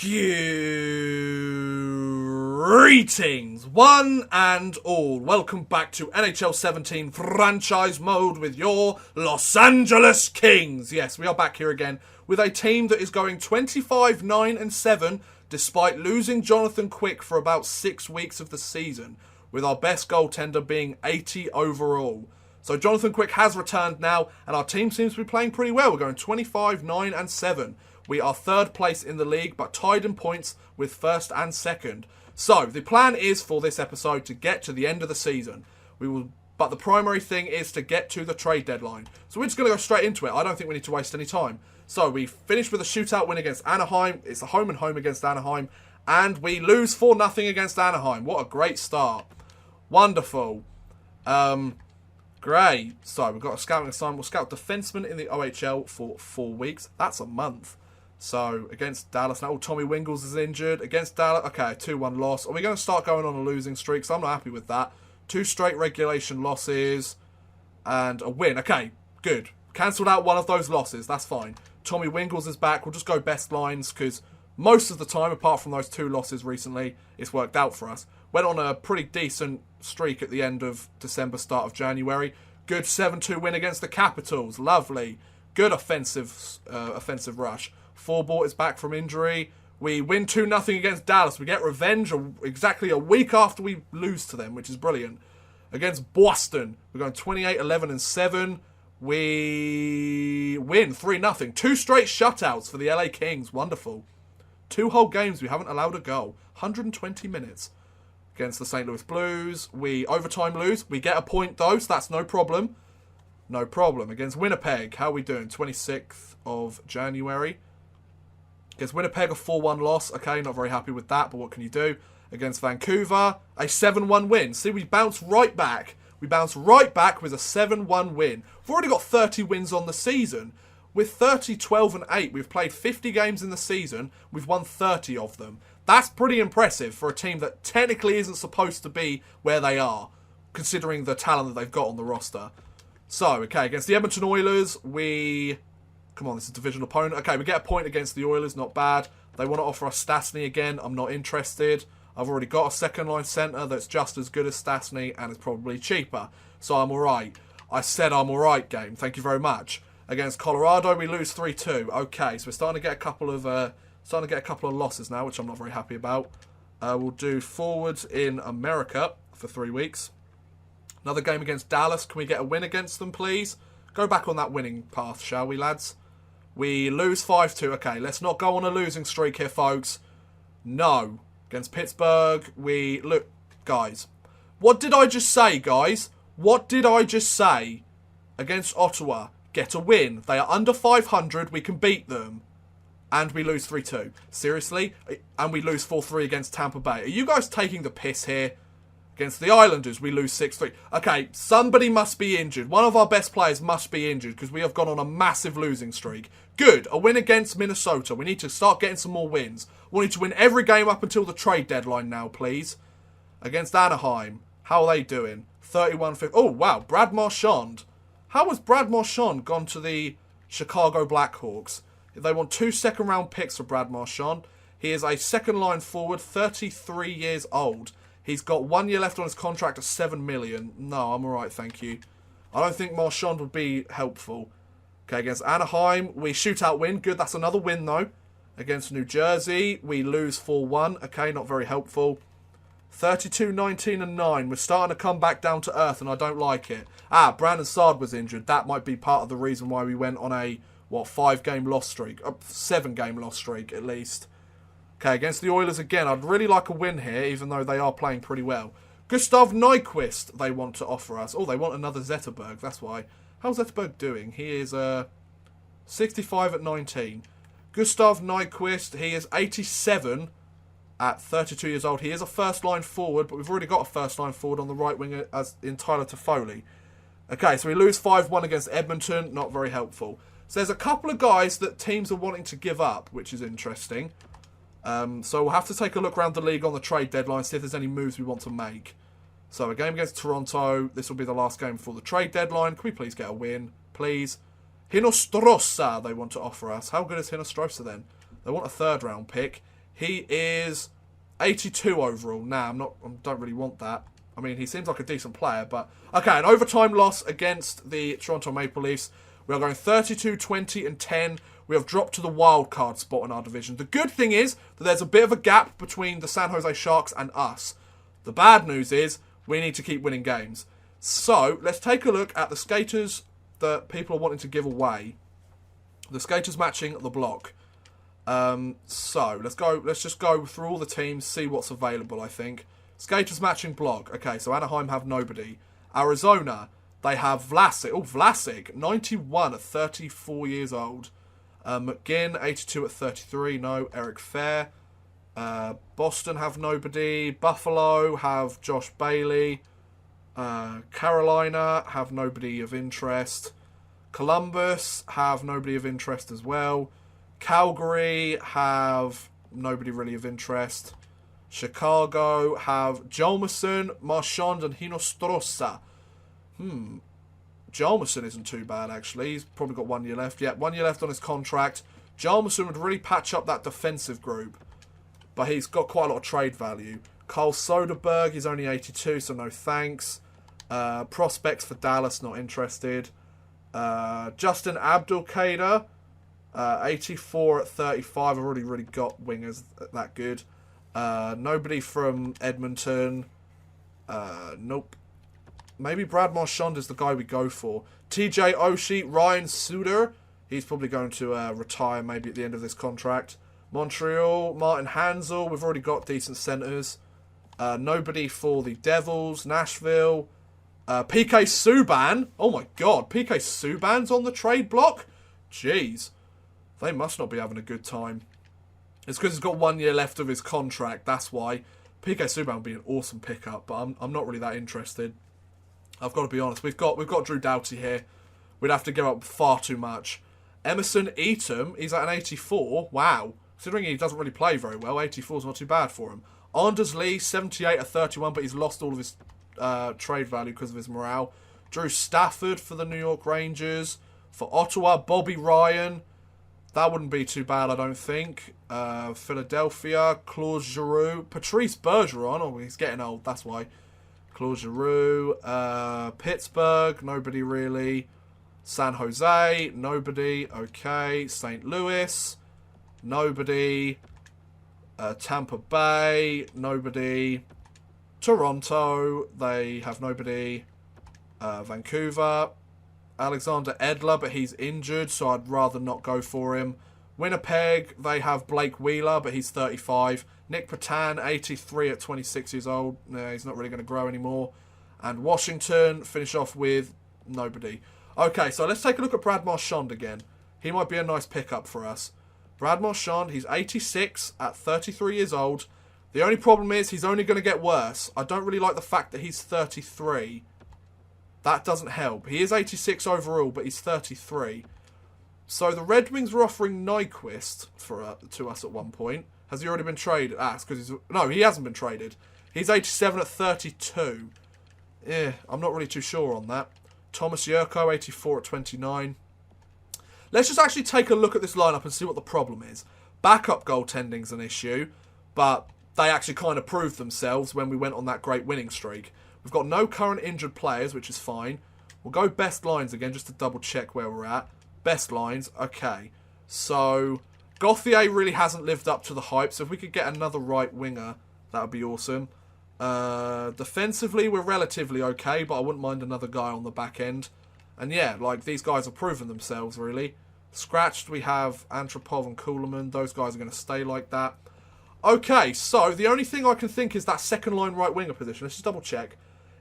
Greetings, one and all. Welcome back to NHL 17 franchise mode with your Los Angeles Kings. Yes, we are back here again with a team that is going 25-9-7 despite losing Jonathan Quick for about 6 weeks of the season, with our best goaltender being 80 overall. So Jonathan Quick has returned now, and our team seems to be playing pretty well. We're going 25-9-7. We are third place in the league, but tied in points with first and second. So the plan is for this episode to get to the end of the season. But the primary thing is to get to the trade deadline. So we're just going to go straight into it. I don't think we need to waste any time. So we finished with a shootout win against Anaheim. It's a home and home against Anaheim. And we lose 4-0 against Anaheim. What a great start. Wonderful. Great. So we've got a scouting assignment. We'll scout defensemen in the OHL for 4 weeks. That's a month. So, against Dallas. Now, Tommy Wingles is injured. Against Dallas. Okay, 2-1 loss. Are we going to start going on a losing streak? So I'm not happy with that. 2 straight regulation losses. And a win. Okay, good. Cancelled out one of those losses. That's fine. Tommy Wingles is back. We'll just go best lines because most of the time, apart from those 2 losses recently, it's worked out for us. Went on a pretty decent streak at the end of December, start of January. Good 7-2 win against the Capitals. Lovely. Good offensive rush. Forbort is back from injury. We win 2-0 against Dallas. We get revenge exactly a week after we lose to them, which is brilliant. Against Boston, we're going 28-11-7. We win 3-0. 2 straight shutouts for the LA Kings. Wonderful. 2 whole games we haven't allowed a goal. 120 minutes. Against the St. Louis Blues, we overtime lose. We get a point though, so that's no problem. No problem. Against Winnipeg, how are we doing? 26th of January. Against Winnipeg, a 4-1 loss. Okay, not very happy with that, but what can you do? Against Vancouver, a 7-1 win. See, we bounce right back. We bounce right back with a 7-1 win. We've already got 30 wins on the season. With 30, 12 and 8, we've played 50 games in the season. We've won 30 of them. That's pretty impressive for a team that technically isn't supposed to be where they are, considering the talent that they've got on the roster. So, okay, against the Edmonton Oilers, come on, this is a division opponent. Okay, we get a point against the Oilers, not bad. They want to offer us Stastny again. I'm not interested. I've already got a second-line centre that's just as good as Stastny and is probably cheaper. So I'm all right. I said I'm all right, game. Thank you very much. Against Colorado, we lose 3-2. Okay, so we're starting to get a couple of losses now, which I'm not very happy about. We'll do forwards in America for 3 weeks. Another game against Dallas. Can we get a win against them, please? Go back on that winning path, shall we, lads? We lose 5-2. Okay, let's not go on a losing streak here, folks. No. Against Pittsburgh, look, guys. What did I just say, guys? What did I just say? Against Ottawa, get a win. They are under 500. We can beat them. And we lose 3-2. Seriously? And we lose 4-3 against Tampa Bay. Are you guys taking the piss here? Against the Islanders, we lose 6-3. Okay, somebody must be injured. One of our best players must be injured because we have gone on a massive losing streak. Good. A win against Minnesota. We need to start getting some more wins. We need to win every game up until the trade deadline now, please. Against Anaheim. How are they doing? 31-50. Oh, wow. Brad Marchand. How has Brad Marchand gone to the Chicago Blackhawks? They want 2 second-round picks for Brad Marchand. He is a second-line forward, 33 years old. He's got 1 year left on his contract of $7 million. No, I'm all right, thank you. I don't think Marchand would be helpful. Okay, against Anaheim, we shootout win. Good, that's another win, though. Against New Jersey, we lose 4-1. Okay, not very helpful. 32-19-9. We're starting to come back down to earth, and I don't like it. Brandon Saad was injured. That might be part of the reason why we went on a 5-game loss streak? 7-game loss streak, at least. Okay, against the Oilers again. I'd really like a win here, even though they are playing pretty well. Gustav Nyquist, they want to offer us. Oh, they want another Zetterberg, that's why. How's Zetterberg doing? He is 65 at 19. Gustav Nyquist, he is 87 at 32 years old. He is a first-line forward, but we've already got a first-line forward on the right wing as in Tyler Toffoli. Okay, so we lose 5-1 against Edmonton. Not very helpful. So there's a couple of guys that teams are wanting to give up, which is interesting. So we'll have to take a look around the league on the trade deadline, see if there's any moves we want to make. So a game against Toronto. This will be the last game before the trade deadline. Can we please get a win? Please. Hinostrosa they want to offer us. How good is Hinostrosa then? They want a 3rd round pick. He is 82 overall. Nah, I don't really want that. I mean, he seems like a decent player, but... Okay, an overtime loss against the Toronto Maple Leafs. We are going 32, 20, and 10. We have dropped to the wild card spot in our division. The good thing is that there's a bit of a gap between the San Jose Sharks and us. The bad news is we need to keep winning games. So, let's take a look at the skaters that people are wanting to give away. The skaters matching the block. So, let's just go through all the teams, see what's available, I think. Skaters matching block. Okay, so Anaheim have nobody. Arizona, they have Vlasic. Oh, Vlasic, 91 at 34 years old. McGinn, 82 at 33. No. Eric Fair. Boston have nobody. Buffalo have Josh Bailey. Carolina have nobody of interest. Columbus have nobody of interest as well. Calgary have nobody really of interest. Chicago have Jalmerson, Marchand, and Hinostrosa. Jalmerson isn't too bad, actually. He's probably got 1 year left. Yeah, 1 year left on his contract. Jalmerson would really patch up that defensive group. But he's got quite a lot of trade value. Carl Soderberg, he's only 82, so no thanks. Prospects for Dallas, not interested. Justin Abdelkader, 84 at 35. I've already really got wingers that good. Nobody from Edmonton. Nope. Maybe Brad Marchand is the guy we go for. TJ Oshie, Ryan Suter. He's probably going to retire maybe at the end of this contract. Montreal, Martin Hansel. We've already got decent centres. Nobody for the Devils. Nashville. PK Subban. Oh my god, PK Subban's on the trade block? Jeez. They must not be having a good time. It's because he's got 1 year left of his contract, that's why. PK Subban would be an awesome pickup, but I'm not really that interested. I've got to be honest. We've got Drew Doughty here. We'd have to give up far too much. Emerson Eaton, he's at an 84. Wow. Considering he doesn't really play very well, 84 is not too bad for him. Anders Lee, 78 at 31, but he's lost all of his trade value because of his morale. Drew Stafford for the New York Rangers. For Ottawa, Bobby Ryan. That wouldn't be too bad, I don't think. Philadelphia, Claude Giroux. Patrice Bergeron. Oh, he's getting old, that's why. Claude Giroux. Pittsburgh, nobody really. San Jose, nobody. Okay. St. Louis, nobody. Tampa Bay, nobody. Toronto, they have nobody. Vancouver, Alexander Edler, but he's injured, so I'd rather not go for him. Winnipeg, they have Blake Wheeler, but he's 35. Nick Patan, 83 at 26 years old. No, he's not really going to grow anymore. And Washington, finish off with nobody. Okay, so let's take a look at Brad Marchand again. He might be a nice pickup for us. Brad Marchand, he's 86 at 33 years old. The only problem is he's only going to get worse. I don't really like the fact that he's 33. That doesn't help. He is 86 overall, but he's 33. So the Red Wings were offering Nyquist to us at one point. Has he already been traded? It's because no, he hasn't been traded. He's 87 at 32. Yeah, I'm not really too sure on that. Thomas Yurko, 84 at 29. Let's just actually take a look at this lineup and see what the problem is. Backup goaltending's an issue, but they actually kind of proved themselves when we went on that great winning streak. We've got no current injured players, which is fine. We'll go best lines again just to double check where we're at. Best lines, okay. So, Gauthier really hasn't lived up to the hype, so if we could get another right winger, that would be awesome. Defensively, we're relatively okay, but I wouldn't mind another guy on the back end. And yeah, like, these guys have proven themselves, really. Scratched, we have Antropov and Kuhlman. Those guys are going to stay like that. Okay, so the only thing I can think is that second line right winger position. Let's just double check.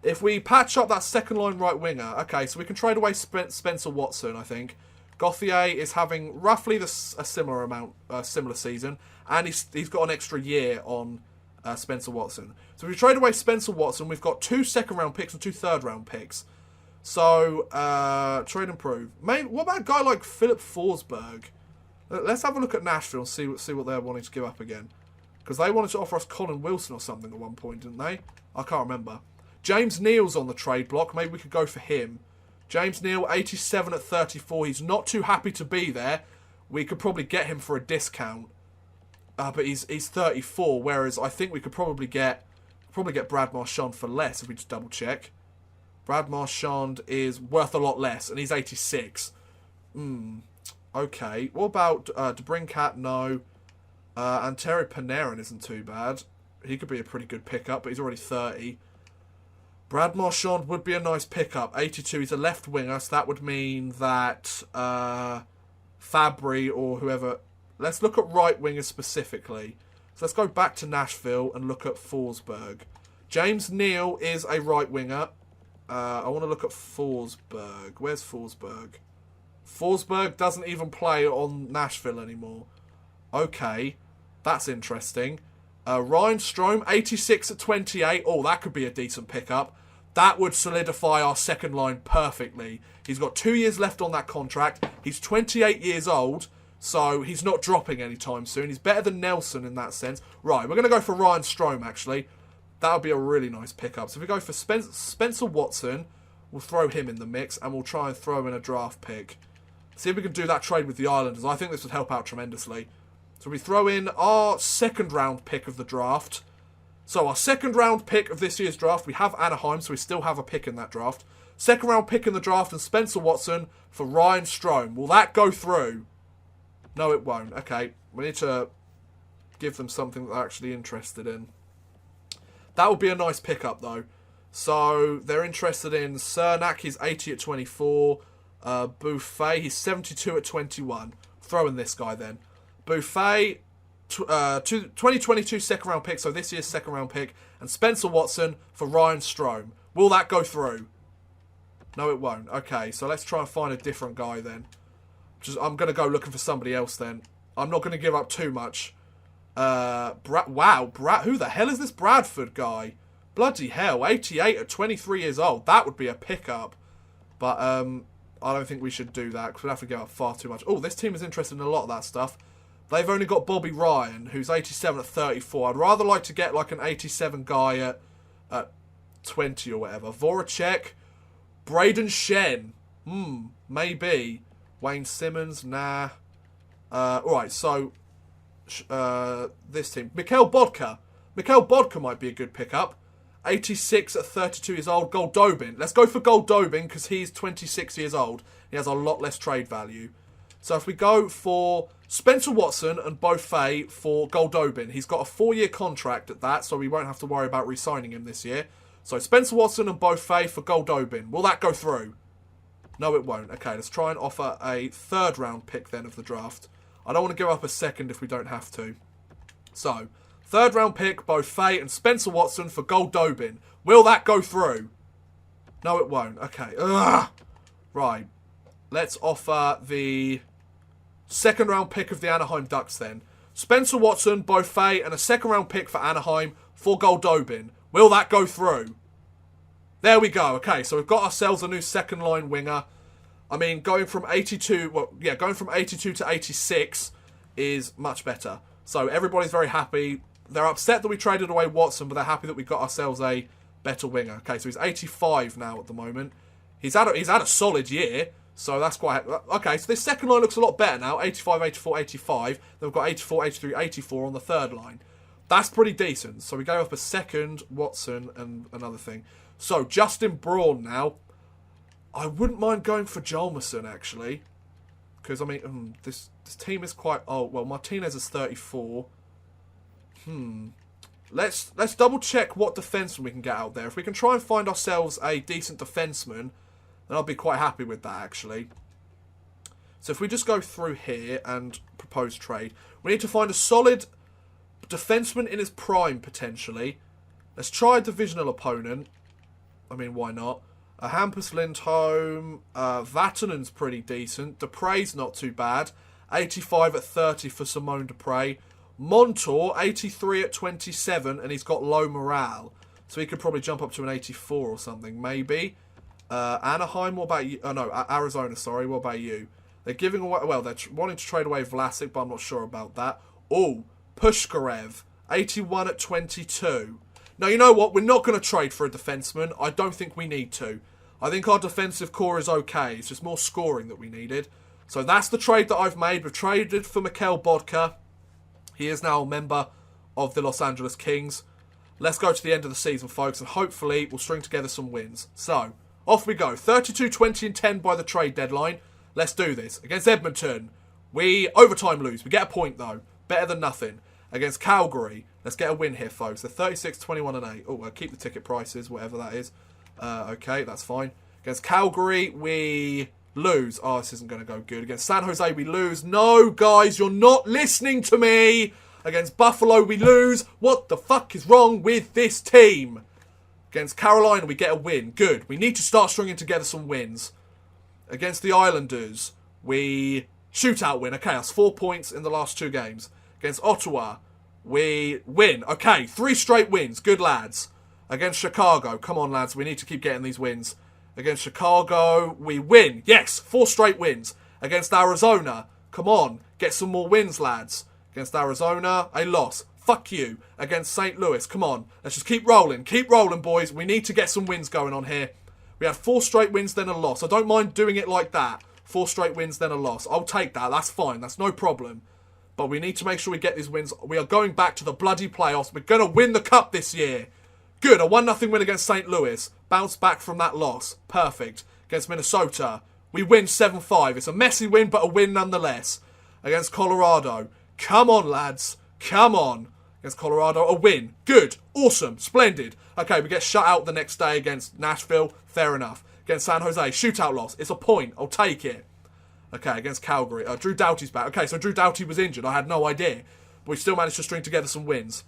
If we patch up that second line right winger, okay, so we can trade away Spencer Watson, I think. Gauthier is having roughly a similar season, and he's got an extra year on Spencer Watson. So if we trade away Spencer Watson, we've got 2 second-round picks and 2 third-round picks. So, trade and prove. Maybe, what about a guy like Philip Forsberg? Let's have a look at Nashville and see what they're wanting to give up again. Because they wanted to offer us Colin Wilson or something at one point, didn't they? I can't remember. James Neal's on the trade block. Maybe we could go for him. James Neal, 87 at 34. He's not too happy to be there. We could probably get him for a discount. But he's 34, whereas I think we could probably get Brad Marchand for less if we just double check. Brad Marchand is worth a lot less, and he's 86. Okay. What about DeBrincat? No. And Terry Panarin isn't too bad. He could be a pretty good pickup, but he's already 30. Brad Marchand would be a nice pickup. 82, he's a left winger, so that would mean that Fabry or whoever... Let's look at right wingers specifically. So let's go back to Nashville and look at Forsberg. James Neal is a right winger. I want to look at Forsberg. Where's Forsberg? Forsberg doesn't even play on Nashville anymore. Okay, that's interesting. Ryan Strome, 86 at 28. Oh, that could be a decent pickup. That would solidify our second line perfectly. He's got 2 years left on that contract. He's 28 years old, so he's not dropping anytime soon. He's better than Nelson in that sense. Right, we're going to go for Ryan Strome, actually. That would be a really nice pickup. So if we go for Spencer Watson, we'll throw him in the mix, and we'll try and throw in a draft pick. See if we can do that trade with the Islanders. I think this would help out tremendously. So we throw in our second round pick of the draft. So our second round pick of this year's draft, we have Anaheim, so we still have a pick in that draft. Second round pick in the draft and Spencer Watson for Ryan Strome. Will that go through? No, it won't. Okay, we need to give them something that they're actually interested in. That would be a nice pickup, though. So they're interested in Cernak, he's 80 at 24. Buffet, he's 72 at 21. Throw in this guy then. Buffet, 2022 second round pick, so this year's second round pick, and Spencer Watson for Ryan Strome. Will that go through? No, it won't. Okay, so let's try and find a different guy then. I'm going to go looking for somebody else then. I'm not going to give up too much. Who the hell is this Bradford guy? Bloody hell, 88 at 23 years old. That would be a pickup. But I don't think we should do that because we'd have to give up far too much. Oh, this team is interested in a lot of that stuff. They've only got Bobby Ryan, who's 87 at 34. I'd rather like to get like an 87 guy at 20 or whatever. Voracek, Braden Shen. Maybe. Wayne Simmons, nah. Alright, so this team. Mikhail Bodka. Mikhail Bodka might be a good pickup. 86 at 32 years old. Goldobin. Let's go for Goldobin because he's 26 years old. He has a lot less trade value. So if we go for Spencer Watson and Beaufait for Goldobin, he's got a 4-year contract at that, so we won't have to worry about re-signing him this year. So Spencer Watson and Beaufait for Goldobin. Will that go through? No, it won't. Okay, let's try and offer a third round pick then of the draft. I don't want to give up a second if we don't have to. So, third round pick, Beaufait and Spencer Watson for Goldobin. Will that go through? No, it won't. Okay. Ugh. Right. Let's offer the second round pick of the Anaheim Ducks then. Spencer Watson, Beaufait, and a second round pick for Anaheim for Goldobin. Will that go through? There we go. Okay, so we've got ourselves a new second line winger. I mean, going from 82 to 86 is much better. So everybody's very happy. They're upset that we traded away Watson, but they're happy that we got ourselves a better winger. Okay, so he's 85 now at the moment. He's had a solid year. So that's quite... Okay, so this second line looks a lot better now. 85, 84, 85. Then we've got 84, 83, 84 on the third line. That's pretty decent. So we go up a second, Watson, and another thing. So, Justin Braun now. I wouldn't mind going for Jalmerson, actually. Because, I mean, this team is quite... Oh, well, Martinez is 34. Let's double check what defenseman we can get out there. If we can try and find ourselves a decent defenseman, then I'll be quite happy with that, actually. So if we just go through here and propose trade, we need to find a solid defenseman in his prime, potentially. Let's try a divisional opponent. I mean, why not? Hampus Lindholm, Vatanen's pretty decent. Dupre's not too bad. 85 at 30 for Simone Dupre. Montour, 83 at 27, and he's got low morale. So he could probably jump up to an 84 or something, maybe. Anaheim, what about you? Oh, no, Arizona, sorry. What about you? They're giving away... Well, they're wanting to trade away Vlasic, but I'm not sure about that. Oh, Pushkarev, 81 at 22. Now, you know what? We're not going to trade for a defenseman. I don't think we need to. I think our defensive core is okay. It's just more scoring that we needed. So that's the trade that I've made. We've traded for Mikhail Bodka. He is now a member of the Los Angeles Kings. Let's go to the end of the season, folks, and hopefully we'll string together some wins. So, off we go. 32, 20, and 10 by the trade deadline. Let's do this. Against Edmonton, we overtime lose. We get a point, though. Better than nothing. Against Calgary, let's get a win here, folks. They're 36, 21, and 8. Oh, I'll keep the ticket prices, whatever that is. Okay, that's fine. Against Calgary, we lose. Oh, this isn't going to go good. Against San Jose, we lose. No, guys, you're not listening to me. Against Buffalo, we lose. What the fuck is wrong with this team? Against Carolina, we get a win. Good. We need to start stringing together some wins. Against the Islanders, we shootout win. Okay, that's 4 points in the last 2 games. Against Ottawa, we win. Okay, 3 straight wins. Good, lads. Against Chicago, come on, lads. We need to keep getting these wins. Against Chicago, we win. Yes, 4 straight wins. Against Arizona, come on. Get some more wins, lads. Against Arizona, a loss. Fuck you. Against St. Louis, come on. Let's just keep rolling. Keep rolling, boys. We need to get some wins going on here. We had 4 straight wins, then a loss. I don't mind doing it like that. 4 straight wins, then a loss. I'll take that. That's fine. That's no problem. But we need to make sure we get these wins. We are going back to the bloody playoffs. We're going to win the cup this year. Good. A 1-0 win against St. Louis. Bounce back from that loss. Perfect. Against Minnesota, we win 7-5. It's a messy win, but a win nonetheless. Against Colorado, come on, lads. Come on. Against Colorado, a win. Good. Awesome. Splendid. Okay, we get shut out the next day against Nashville. Fair enough. Against San Jose, shootout loss. It's a point. I'll take it. Okay, against Calgary. Drew Doughty's back. Okay, so Drew Doughty was injured. I had no idea. But we still managed to string together some wins.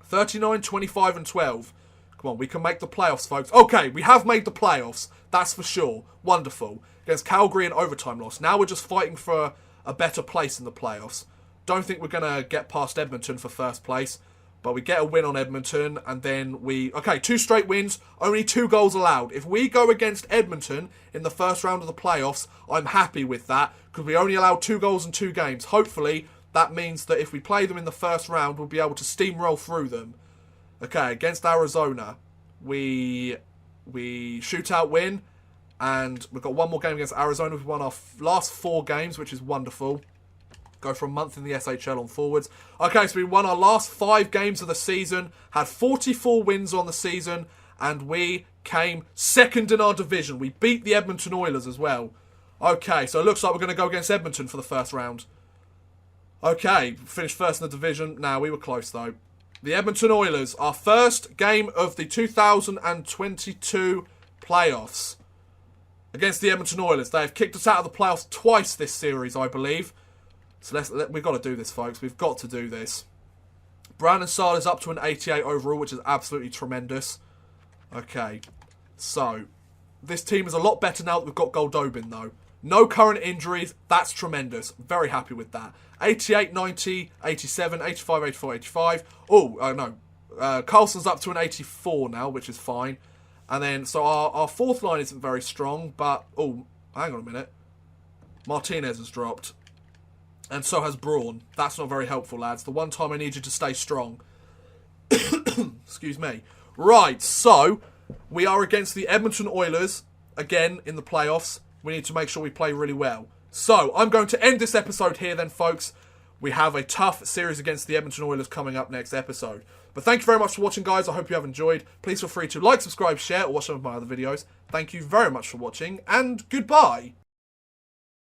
39, 25, and 12. Come on, we can make the playoffs, folks. Okay, we have made the playoffs. That's for sure. Wonderful. Against Calgary, an overtime loss. Now we're just fighting for a better place in the playoffs. Don't think we're going to get past Edmonton for first place. But we get a win on Edmonton, and then okay, 2 straight wins, only 2 goals allowed. If we go against Edmonton in the first round of the playoffs, I'm happy with that, because we only allowed 2 goals in 2 games. Hopefully, that means that if we play them in the first round, we'll be able to steamroll through them. Okay, against Arizona, we shootout win, and we've got 1 more game against Arizona. We've won our last 4 games, which is wonderful. Go for a month in the SHL on forwards. Okay, so we won our last 5 games of the season, had 44 wins on the season, and we came second in our division. We beat the Edmonton Oilers as well. Okay, so it looks like we're going to go against Edmonton for the first round. Okay, finished first in the division. Nah, we were close though. The Edmonton Oilers, our first game of the 2022 playoffs. Against the Edmonton Oilers. They have kicked us out of the playoffs twice this series, I believe. So we've got to do this, folks. We've got to do this. Brandon Saad is up to an 88 overall, which is absolutely tremendous. Okay, so this team is a lot better now that we've got Goldobin, though. No current injuries. That's tremendous. Very happy with that. 88, 90, 87, 85, 84, 85. Oh, no. Carlson's up to an 84 now, which is fine. And then, so our 4th line isn't very strong, but... Oh, hang on a minute. Martinez has dropped. And so has Braun. That's not very helpful, lads. The one time I need you to stay strong. Excuse me. Right, so we are against the Edmonton Oilers, again, in the playoffs. We need to make sure we play really well. So, I'm going to end this episode here then, folks. We have a tough series against the Edmonton Oilers coming up next episode. But thank you very much for watching, guys. I hope you have enjoyed. Please feel free to like, subscribe, share, or watch some of my other videos. Thank you very much for watching, and goodbye.